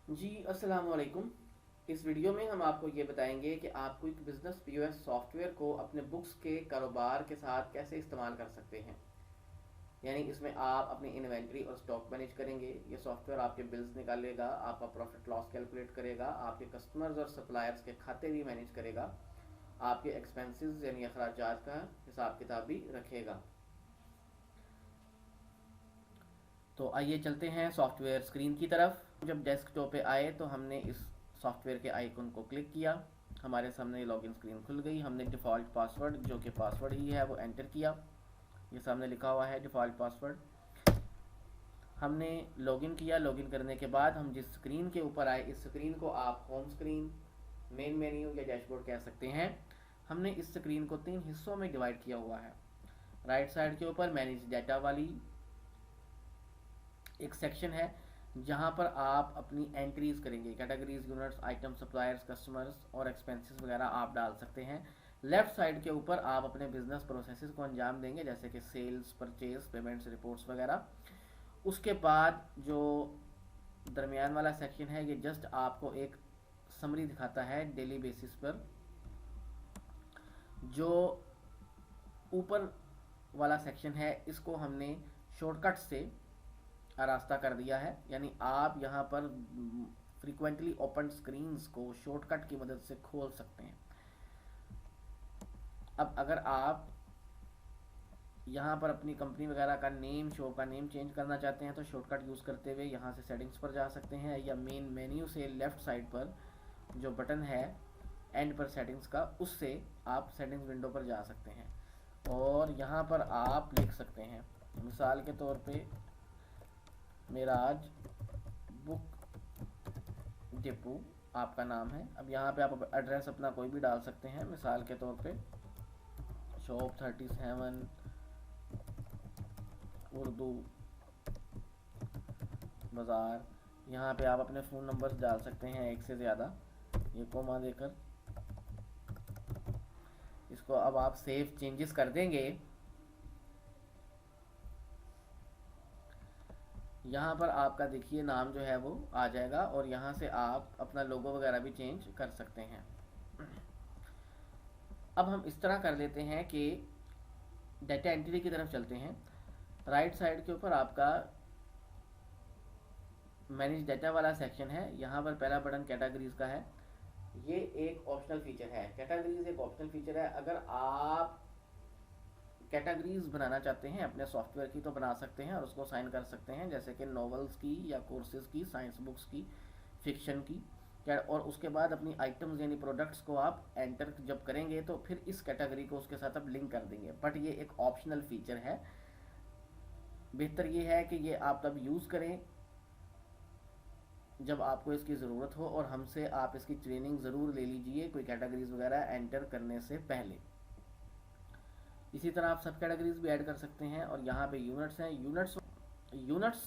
जी अस्सलाम वालेकुम। इस वीडियो में हम आपको ये बताएंगे कि आप क्विक बिजनेस पीओएस सॉफ्टवेयर को अपने बुक्स के कारोबार के साथ कैसे इस्तेमाल कर सकते हैं। यानी इसमें आप अपनी इन्वेंट्री और स्टॉक मैनेज करेंगे। ये सॉफ्टवेयर आपके बिल्स निकालेगा, आपका प्रॉफिट लॉस कैलकुलेट करेगा, आपके कस्टमर्स और सप्लायर्स के खाते भी मैनेज करेगा, आपके एक्सपेंसेस यानी अखराजात का हिसाब किताब भी रखेगा। तो आइए चलते हैं सॉफ्टवेयर स्क्रीन की तरफ। जब डेस्कटॉप पे आए तो हमने इस सॉफ्टवेयर के आइकन को क्लिक किया, हमारे सामने लॉगिन स्क्रीन खुल गई। हमने डिफ़ॉल्ट पासवर्ड जो कि पासवर्ड ही है वो एंटर किया। ये सामने लिखा हुआ है डिफ़ॉल्ट पासवर्ड। हमने लॉगिन किया। लॉगिन करने के बाद हम जिस स्क्रीन के ऊपर आए, इस स्क्रीन को आप होम स्क्रीन, मेन मेन्यू या डैशबोर्ड कह सकते हैं। हमने इस स्क्रीन को 3 हिस्सों में डिवाइड किया हुआ है। राइट साइड के ऊपर मैनेज डाटा वाली एक सेक्शन है जहां पर आप अपनी एंट्रीज करेंगे, categories, units, item, suppliers, customers और एक्सपेंसेस वगैरह आप डाल सकते हैं। लेफ्ट साइड के ऊपर आप अपने बिजनेस प्रोसेसेस को अंजाम देंगे, जैसे कि सेल्स, परचेज, पेमेंट्स, रिपोर्ट्स वगैरह। उसके बाद जो दरमियान वाला सेक्शन है ये जस्ट आपको एक समरी दिखाता है डेली बेसिस पर। जो ऊपर वाला सेक्शन है इसको हमने शॉर्टकट से रास्ता कर दिया है, यानी आप यहाँ पर फ्रीक्वेंटली ओपन स्क्रीन्स को शॉर्टकट की मदद से खोल सकते हैं। अब अगर आप यहाँ पर अपनी कंपनी वगैरह का नेम, शो का नेम चेंज करना चाहते हैं तो शॉर्टकट यूज़ करते हुए यहाँ से सेटिंग्स पर जा सकते हैं, या मेन मेन्यू से लेफ़्ट साइड पर जो बटन है एंड पर सेटिंग्स का, उससे आप सेटिंग्स विंडो पर जा सकते हैं और यहाँ पर आप लिख सकते हैं, मिसाल के तौर पे मेराज बुक डिपो आपका नाम है। अब यहाँ पे आप एड्रेस अपना कोई भी डाल सकते हैं, मिसाल के तौर पे शॉप 37 उर्दू बाज़ार। यहाँ पे आप अपने फ़ोन नंबर्स डाल सकते हैं, एक से ज़्यादा, ये कोमा देकर। इसको अब आप सेव चेंजेस कर देंगे। यहाँ पर आपका देखिए नाम जो है वो आ जाएगा और यहाँ से आप अपना लोगो वगैरह भी चेंज कर सकते हैं। अब हम इस तरह कर लेते हैं कि डाटा एंट्री की तरफ चलते हैं। राइट साइड के ऊपर आपका मैनेज डाटा वाला सेक्शन है। यहाँ पर पहला बटन कैटेगरीज का है। ये एक ऑप्शनल फीचर है, कैटेगरीज एक ऑप्शनल फीचर है। अगर आप कैटेगरीज बनाना चाहते हैं अपने सॉफ्टवेयर की तो बना सकते हैं और उसको साइन कर सकते हैं, जैसे कि नॉवेल्स की या कोर्सेज की, साइंस बुक्स की, फिक्शन की। और उसके बाद अपनी आइटम्स यानी प्रोडक्ट्स को आप एंटर जब करेंगे तो फिर इस कैटेगरी को उसके साथ आप लिंक कर देंगे, बट ये एक ऑप्शनल फीचर है। बेहतर ये है कि ये आप तब यूज़ करें जब आपको इसकी ज़रूरत हो, और हमसे आप इसकी ट्रेनिंग ज़रूर ले लीजिए कोई कैटेगरीज वगैरह एंटर करने से पहले। इसी तरह आप सब कैटेगरीज भी ऐड कर सकते हैं। और यहाँ पे यूनिट्स हैं। यूनिट्स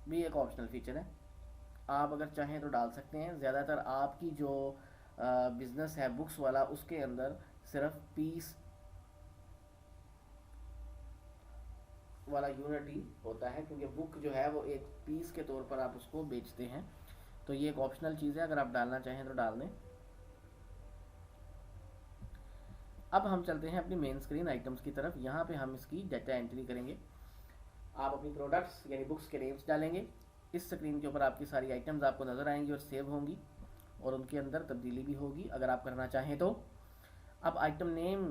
भी एक ऑप्शनल फीचर है, आप अगर चाहें तो डाल सकते हैं। ज़्यादातर आपकी जो बिज़नेस है बुक्स वाला, उसके अंदर सिर्फ पीस वाला यूनिट ही होता है, क्योंकि बुक जो है वो एक पीस के तौर पर आप उसको बेचते हैं। तो ये एक ऑप्शनल चीज़ है, अगर आप डालना चाहें तो डाल दें। अब हम चलते हैं अपनी मेन स्क्रीन आइटम्स की तरफ। यहाँ पे हम इसकी डाटा एंट्री करेंगे। आप अपनी प्रोडक्ट्स यानी बुक्स के नेम्स डालेंगे। इस स्क्रीन के ऊपर आपकी सारी आइटम्स आपको नज़र आएंगी और सेव होंगी, और उनके अंदर तब्दीली भी होगी अगर आप करना चाहें तो। अब आइटम नेम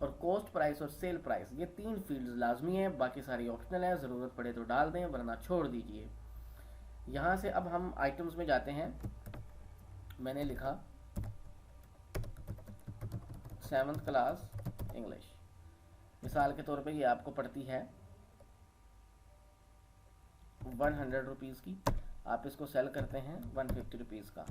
और कॉस्ट प्राइस और सेल प्राइस, ये 3 फील्ड्स लाजमी हैं, बाकी सारी ऑप्शनल है। ज़रूरत पड़े तो डाल दें वरना छोड़ दीजिए। यहाँ से अब हम आइटम्स में जाते हैं। मैंने लिखा 7th क्लास इंग्लिश, मिसाल के तौर पे ये आपको पड़ती है 100 रुपीज़ की। आप इसको सेल करते हैं 150 रुपीज़ का।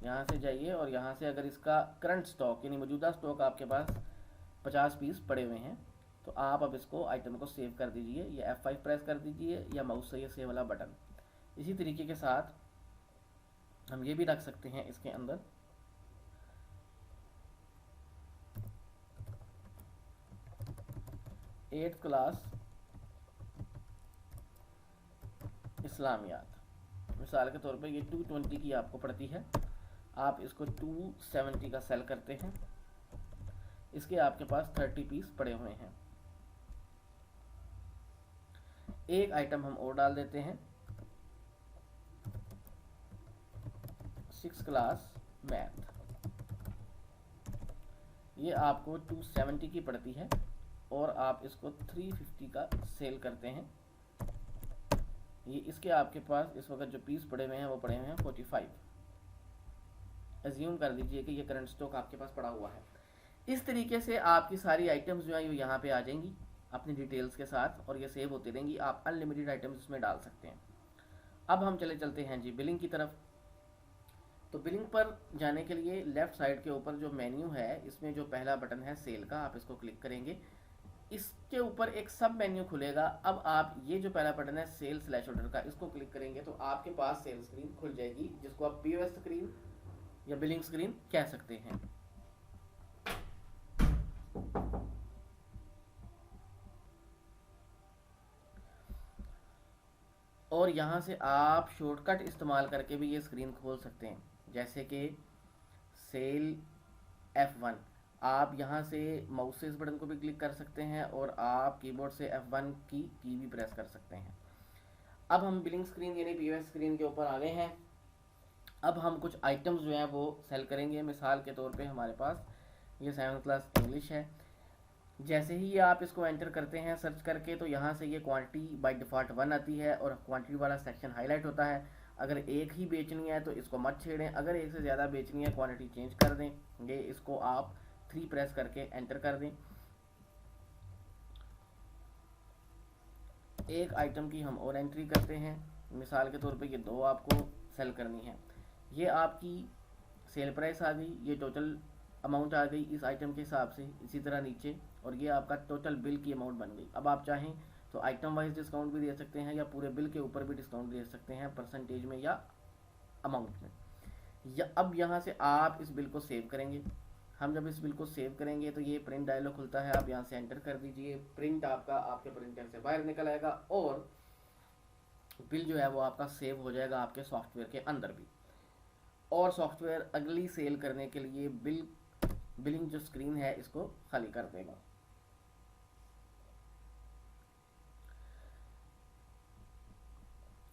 यहाँ से जाइए और यहाँ से अगर इसका करंट स्टॉक यानी मौजूदा स्टॉक आपके पास 50 पीस पड़े हुए हैं तो आप अब इसको आइटम को सेव कर दीजिए, या F5 प्रेस कर दीजिए या माउस से ये सेव वाला बटन। इसी तरीके के साथ हम ये भी रख सकते हैं इसके अंदर 8th क्लास इस्लामियात, मिसाल के तौर पे ये 220 की आपको पड़ती है, आप इसको 270 का सेल करते हैं, इसके आपके पास 30 पीस पड़े हुए हैं। एक आइटम हम और डाल देते हैं, 6 क्लास मैथ, ये आपको 270 की पड़ती है और आप इसको 350 का सेल करते हैं। ये इसके आपके पास इस वक्त जो पीस पड़े हुए हैं वो पड़े हुए हैं 45। एज्यूम कर लीजिए कि ये करंट स्टॉक आपके पास पड़ा हुआ है। इस तरीके से आपकी सारी आइटम्स जो है ये यहाँ पे आ जाएंगी अपनी डिटेल्स के साथ और ये सेव होती रहेंगी। आप अनलिमिटेड आइटम्स इसमें डाल सकते हैं। अब हम चलते हैं जी बिलिंग की तरफ। तो बिलिंग पर जाने के लिए लेफ्ट साइड के ऊपर जो मेन्यू है इसमें जो पहला बटन है सेल का, आप इसको क्लिक करेंगे, इसके ऊपर एक सब मेन्यू खुलेगा। अब आप ये जो पहला बटन है सेल स्लैश ऑर्डर का, इसको क्लिक करेंगे तो आपके पास सेल स्क्रीन खुल जाएगी, जिसको आप पीओएस स्क्रीन या बिलिंग स्क्रीन कह सकते हैं। और यहाँ से आप शॉर्टकट इस्तेमाल करके भी ये स्क्रीन खोल सकते हैं, जैसे कि सेल F1। आप यहाँ से माउस से इस बटन को भी क्लिक कर सकते हैं और आप कीबोर्ड से F1 की भी प्रेस कर सकते हैं। अब हम बिलिंग स्क्रीन यानी पीओएस स्क्रीन के ऊपर आ गए हैं। अब हम कुछ आइटम्स जो हैं वो सेल करेंगे। मिसाल के तौर पे हमारे पास ये 7th क्लास इंग्लिश है। जैसे ही आप इसको एंटर करते हैं सर्च करके तो यहाँ से ये क्वांटिटी बाय डिफ़ॉल्ट 1 आती है और क्वांटिटी वाला सेक्शन हाईलाइट होता है। अगर एक ही बेचनी है तो इसको मत छेड़ें, अगर एक से ज़्यादा बेचनी है क्वांटिटी चेंज कर दें। ये इसको आप 3 प्रेस करके एंटर कर दें। एक आइटम की हम और एंट्री करते हैं। मिसाल के तौर पे ये 2 आपको सेल करनी है। ये आपकी सेल प्राइस आ गई, ये टोटल अमाउंट आ गई इस आइटम के हिसाब से, इसी तरह नीचे, और ये आपका टोटल बिल की अमाउंट बन गई। अब आप चाहें तो आइटम वाइज डिस्काउंट भी दे सकते हैं या पूरे बिल के ऊपर भी डिस्काउंट दे सकते हैं, परसेंटेज में या अमाउंट में। या अब यहाँ से आप इस बिल को सेव करेंगे। हम जब इस बिल को सेव करेंगे तो ये प्रिंट डायलॉग खुलता है, आप यहाँ से एंटर कर दीजिए। प्रिंट आपका आपके प्रिंटर से बाहर निकल आएगा और बिल जो है वो आपका सेव हो जाएगा आपके सॉफ्टवेयर के अंदर भी। और सॉफ्टवेयर अगली सेल करने के लिए बिलिंग जो स्क्रीन है इसको खाली कर देगा।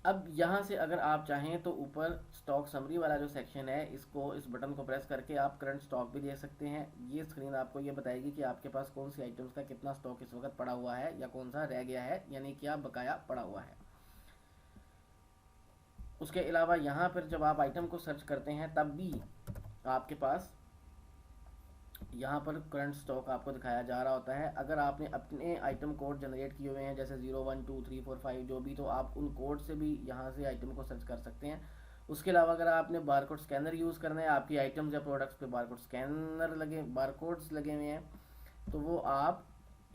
अब यहाँ से अगर आप चाहें तो ऊपर स्टॉक समरी वाला जो सेक्शन है इसको, इस बटन को प्रेस करके आप करंट स्टॉक भी दे सकते हैं। ये स्क्रीन आपको ये बताएगी कि आपके पास कौन सी आइटम्स का कितना स्टॉक इस वक्त पड़ा हुआ है या कौन सा रह गया है, यानी क्या बकाया पड़ा हुआ है। उसके अलावा यहाँ पर जब आप आइटम को सर्च करते हैं तब भी आपके पास यहाँ पर करंट स्टॉक आपको दिखाया जा रहा होता है। अगर आपने अपने आइटम कोड जनरेट किए हुए हैं जैसे 0 1 2 3 4 5 जो भी, तो आप उन कोड से भी यहाँ से आइटम को सर्च कर सकते हैं। उसके अलावा अगर आपने बारकोड स्कैनर यूज़ करना है, आपकी आइटम्स या प्रोडक्ट्स पे बारकोड स्कैनर लगे, बारकोड्स लगे हुए हैं, तो वो आप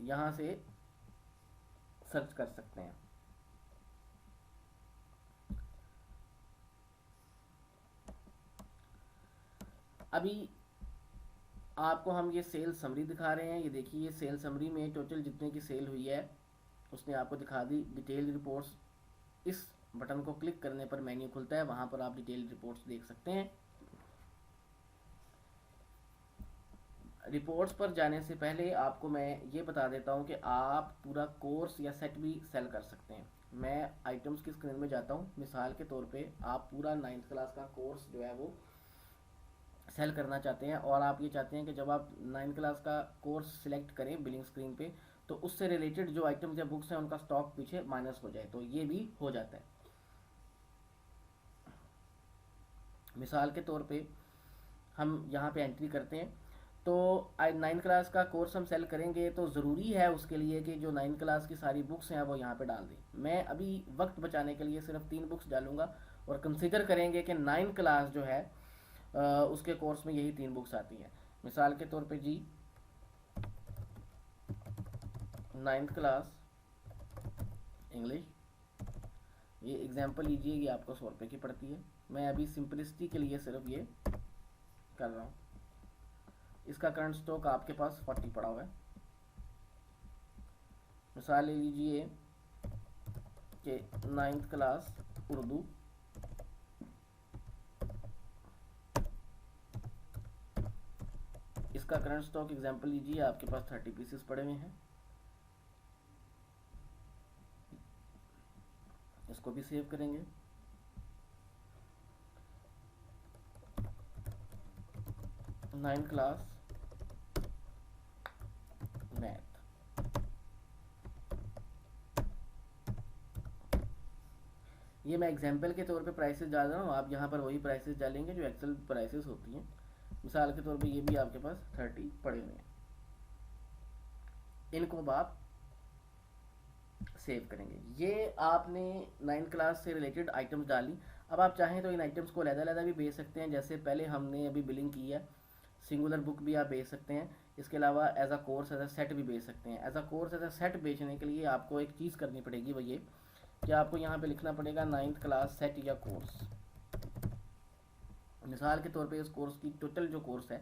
यहाँ से सर्च कर सकते हैं। अभी आपको हम ये सेल समरी दिखा रहे हैं। ये देखिए, ये सेल समरी में टोटल जितने की सेल हुई है उसने आपको दिखा दी। डिटेल रिपोर्ट्स, इस बटन को क्लिक करने पर मेन्यू खुलता है, वहाँ पर आप डिटेल रिपोर्ट्स देख सकते हैं। रिपोर्ट्स पर जाने से पहले आपको मैं ये बता देता हूँ कि आप पूरा कोर्स या सेट भी सेल कर सकते हैं। मैं आइटम्स की स्क्रीन में जाता हूँ। मिसाल के तौर पे आप पूरा 9th क्लास का कोर्स जो है वो सेल करना चाहते हैं और आप ये चाहते हैं कि जब आप 9th क्लास का कोर्स सिलेक्ट करें बिलिंग स्क्रीन पे तो उससे रिलेटेड जो आइटम्स या बुक्स हैं उनका स्टॉक पीछे माइनस हो जाए, तो ये भी हो जाता है। मिसाल के तौर पे हम यहाँ पे एंट्री करते हैं तो 9th क्लास का कोर्स हम सेल करेंगे तो ज़रूरी है उसके लिए कि जो 9th क्लास की सारी बुक्स हैं वो यहाँ पे डाल दें। मैं अभी वक्त बचाने के लिए सिर्फ 3 बुक्स डालूंगा और कंसिडर करेंगे कि 9th क्लास जो है उसके कोर्स में यही 3 बुक्स आती हैं। मिसाल के तौर पे जी 9th क्लास इंग्लिश, ये एग्जाम्पल लीजिए, ये आपको 100 रुपये की पड़ती है। मैं अभी सिंपलिसिटी के लिए सिर्फ ये कर रहा हूँ। इसका करंट स्टॉक आपके पास 40 पड़ा हुआ है। मिसाल ले लीजिए कि 9th क्लास उर्दू इसका करंट स्टॉक एग्जांपल लीजिए, आपके पास 30 पीसेस पड़े हुए हैं, इसको भी सेव करेंगे। नाइन क्लास मैथ, ये मैं एग्जाम्पल के तौर पे प्राइसेस डाल रहा हूँ, आप यहाँ पर वही प्राइसेस डालेंगे जो एक्सेल प्राइसेस होती हैं। मिसाल के तौर पे ये भी आपके पास 30 पड़े हुए हैं, इनको अब आप सेव करेंगे। ये आपने 9 क्लास से रिलेटेड आइटम्स डाली। अब आप चाहें तो इन आइटम्स को अलग-अलग भी बेच सकते हैं, जैसे पहले हमने अभी बिलिंग की है, सिंगुलर बुक भी आप बेच सकते हैं। इसके अलावा as a course, as a set भी बेच सकते हैं। As a course, as a set बेचने के लिए आपको एक चीज़ करनी पड़ेगी, वो ये कि आपको यहाँ पे लिखना पड़ेगा 9th क्लास सेट या कोर्स। मिसाल के तौर पे इस कोर्स की टोटल जो कोर्स है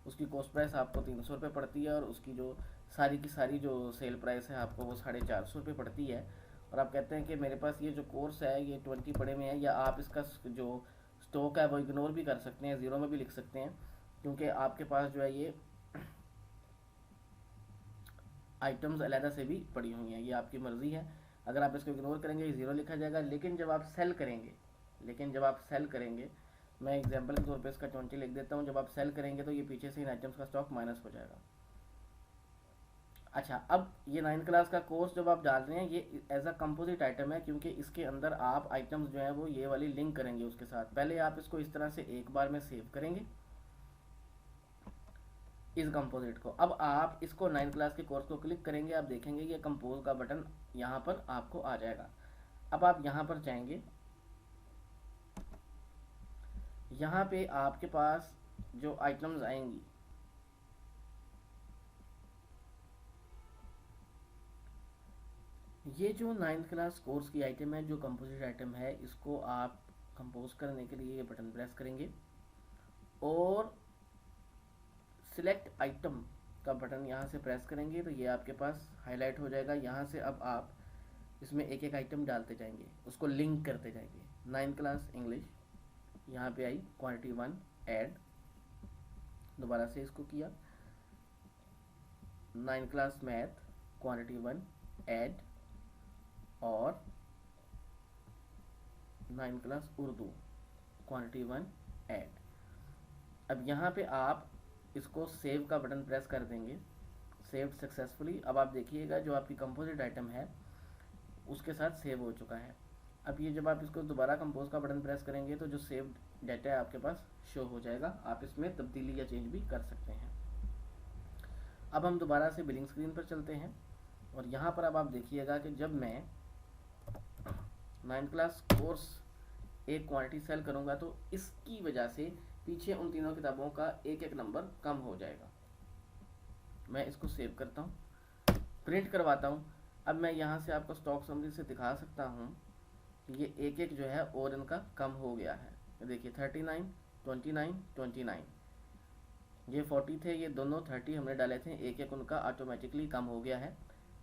उसकी कॉस्ट प्राइस आपको 300 रुपये पड़ती है, और उसकी जो सारी की सारी जो सेल प्राइस है आपको वो 450 रुपये पड़ती है। और आप कहते हैं कि मेरे पास ये जो कोर्स है ये 20 पड़े में है, या आप इसका जो स्टॉक है वो इग्नोर भी कर सकते हैं, ज़ीरो में भी लिख सकते हैं, क्योंकि आपके पास जो है ये आइटम्स अलहदा से भी पड़ी हुई हैं, ये आपकी मर्ज़ी है। अगर आप इसको इग्नोर करेंगे ये ज़ीरो लिखा जाएगा, लेकिन जब आप सेल करेंगे, मैं एग्जांपल के तौर पे इसका 20 लिख देता हूँ, जब आप सेल करेंगे तो ये पीछे से इन आइटम्स का स्टॉक माइनस हो जाएगा। अच्छा, अब ये 9 क्लास का कोर्स जब आप डाल रहे हैं ये एज अ कंपोजिट आइटम है, क्योंकि इसके अंदर आप आइटम्स जो है वो ये वाली लिंक करेंगे उसके साथ। पहले आप इसको इस तरह से एक बार में सेव करेंगे इस कंपोजिट को। अब आप इसको 9 क्लास के कोर्स को क्लिक करेंगे, आप देखेंगे ये कंपोज का बटन यहाँ पर आपको आ जाएगा। अब आप यहाँ पर जाएंगे, यहाँ पे आपके पास जो आइटम्स आएंगी ये जो 9th क्लास कोर्स की आइटम है, जो कंपोजिट आइटम है, इसको आप कंपोज करने के लिए ये बटन प्रेस करेंगे और सिलेक्ट आइटम का बटन यहाँ से प्रेस करेंगे तो ये आपके पास हाईलाइट हो जाएगा। यहाँ से अब आप इसमें एक एक आइटम डालते जाएंगे, उसको लिंक करते जाएंगे। 9th क्लास इंग्लिश यहाँ पे आई, क्वांटिटी 1 ऐड, दोबारा से इसको किया। 9th class math quantity 1 add, और 9th class Urdu quantity 1 add. अब यहाँ पे आप इसको सेव का बटन प्रेस कर देंगे, सेव्ड सक्सेसफुली। अब आप देखिएगा जो आपकी कंपोजिट आइटम है उसके साथ सेव हो चुका है। अब ये जब आप इसको दोबारा कंपोज का बटन प्रेस करेंगे तो जो सेव्ड डाटा है आपके पास शो हो जाएगा, आप इसमें तब्दीली या चेंज भी कर सकते हैं। अब हम दोबारा से बिलिंग स्क्रीन पर चलते हैं, और यहाँ पर अब आप देखिएगा कि जब मैं 9th क्लास कोर्स एक क्वांटिटी सेल करूँगा तो इसकी वजह से पीछे उन तीनों किताबों का एक एक नंबर कम हो जाएगा। मैं इसको सेव करता हूँ, प्रिंट करवाता हूँ। अब मैं यहाँ से आपको स्टॉक समरी से दिखा सकता हूँ कि ये एक एक जो है और इनका कम हो गया है। देखिए 39, 29, 29, ये 40 थे, ये दोनों 30 हमने डाले थे, एक एक उनका ऑटोमेटिकली कम हो गया है।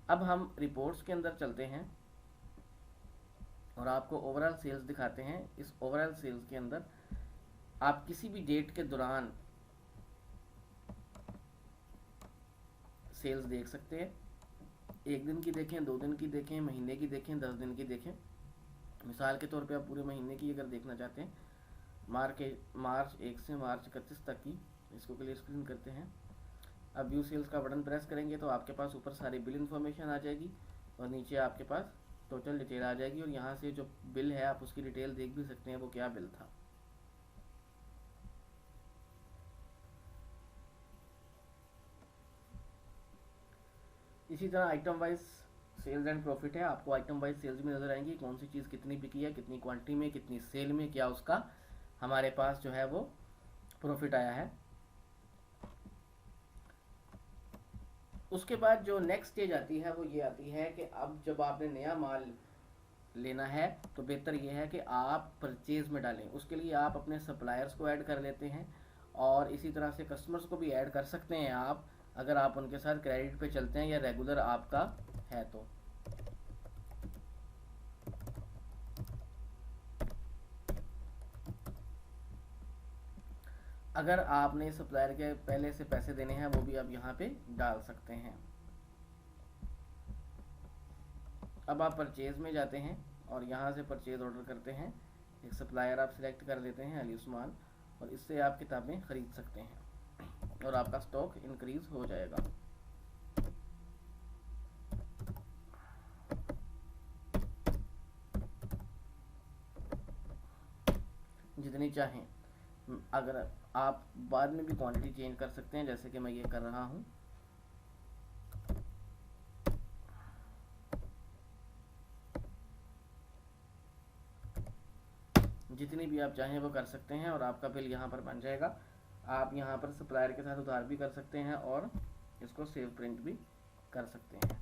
अब हम रिपोर्ट्स के अंदर चलते हैं और आपको ओवरऑल सेल्स दिखाते हैं। इस ओवरऑल सेल्स के अंदर आप किसी भी डेट के दौरान सेल्स देख सकते हैं, एक दिन की देखें, 2 दिन की देखें, महीने की देखें, 10 दिन की देखें। मिसाल के तौर पे आप पूरे महीने की अगर देखना चाहते हैं, मार्च 1 से मार्च 31 तक की, इसको क्लियर स्क्रीन करते हैं। अब व्यू सेल्स का बटन प्रेस करेंगे तो आपके पास ऊपर सारी बिल इन्फॉर्मेशन आ जाएगी और नीचे आपके पास टोटल डिटेल आ जाएगी, और यहाँ से जो बिल है आप उसकी डिटेल देख भी सकते हैं वो क्या बिल था। इसी तरह item wise sales and profit है, आपको आइटम वाइज सेल्स भी नजर आएंगी, कौन सी चीज़ कितनी बिकी है, कितनी क्वांटिटी में, कितनी सेल में, क्या उसका हमारे पास जो है वो प्रॉफिट आया है। उसके बाद जो नेक्स्ट स्टेज आती है वो ये आती है कि अब जब आपने नया माल लेना है तो बेहतर ये है कि आप परचेज में डालें। उसके लिए आप अपने सप्लायर्स को ऐड कर लेते हैं, और इसी तरह से कस्टमर्स को भी ऐड कर सकते हैं आप, अगर आप उनके साथ क्रेडिट पे चलते हैं या रेगुलर आपका है तो। अगर आपने सप्लायर के पहले से पैसे देने हैं वो भी आप यहाँ पे डाल सकते हैं। अब आप परचेज में जाते हैं और यहाँ से परचेज ऑर्डर करते हैं। एक सप्लायर आप सिलेक्ट कर लेते हैं अली उस्मान, और इससे आप किताबें ख़रीद सकते हैं और आपका स्टॉक इंक्रीज हो जाएगा। जितनी चाहें। अगर आप बाद में भी क्वांटिटी चेंज कर सकते हैं, जैसे कि मैं ये कर रहा हूँ। जितनी भी आप चाहें वो कर सकते हैं और आपका बिल यहाँ पर बन जाएगा। आप यहाँ पर सप्लायर के साथ उधार भी कर सकते हैं और इसको सेव प्रिंट भी कर सकते हैं।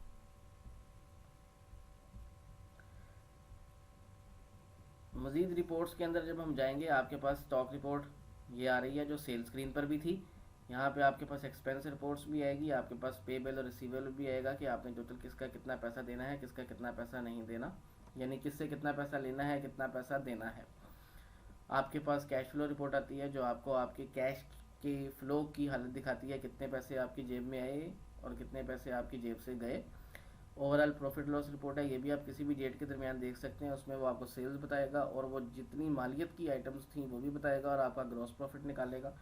मज़ीद रिपोर्ट्स के अंदर जब हम जाएंगे, आपके पास स्टॉक रिपोर्ट ये आ रही है जो सेल स्क्रीन पर भी थी। यहाँ पे आपके पास एक्सपेंस रिपोर्ट्स भी आएगी, आपके पास पेबल और रिसीवेबल भी आएगा कि आपने टोटल किसका कितना पैसा देना है, किसका कितना पैसा नहीं देना, यानी किससे कितना पैसा लेना है, कितना पैसा देना है। आपके पास कैश फ्लो रिपोर्ट आती है जो आपको आपके कैश के फ्लो की हालत दिखाती है, कितने पैसे आपकी जेब में आए और कितने पैसे आपकी जेब से गए। ओवरऑल प्रॉफिट लॉस रिपोर्ट है, ये भी आप किसी भी डेट के दरमियान देख सकते हैं। उसमें वो आपको सेल्स बताएगा और वो जितनी मालियत की आइटम्स थी वो भी बताएगा और आपका ग्रॉस प्रॉफिट निकालेगा।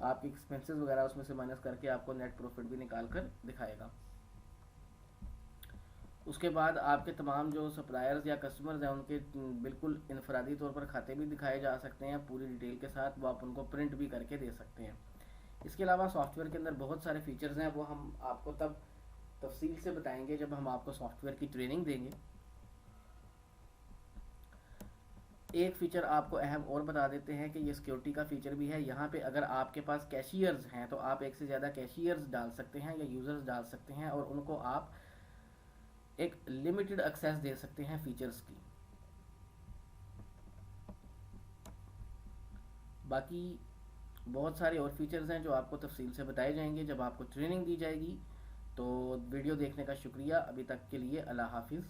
आपकी एक्सपेंसेस वगैरह उसमें से माइनस करके आपको नेट प्रॉफिट भी निकाल कर दिखाएगा। उसके बाद आपके तमाम जो सप्लायर्स या कस्टमर्स हैं उनके बिल्कुल इनफरादी तौर पर खाते भी दिखाए जा सकते हैं पूरी डिटेल के साथ, वो आप उनको प्रिंट भी करके दे सकते हैं। इसके अलावा सॉफ्टवेयर के अंदर बहुत सारे फीचर्स हैं, वो हम आपको तब तफसील से बताएंगे जब हम आपको सॉफ्टवेयर की ट्रेनिंग देंगे। एक फीचर आपको अहम और बता देते हैं कि ये सिक्योरिटी का फीचर भी है। यहाँ पे अगर आपके पास कैशियर्स हैं तो आप एक से ज़्यादा कैशियर्स डाल सकते हैं या यूज़र्स डाल सकते हैं और उनको आप एक लिमिटेड एक्सेस दे सकते हैं फीचर्स की। बाकी बहुत सारे और फीचर्स हैं जो आपको तफसील से बताए जाएंगे जब आपको ट्रेनिंग दी जाएगी। तो वीडियो देखने का शुक्रिया। अभी तक के लिए अल्लाह हाफिज़।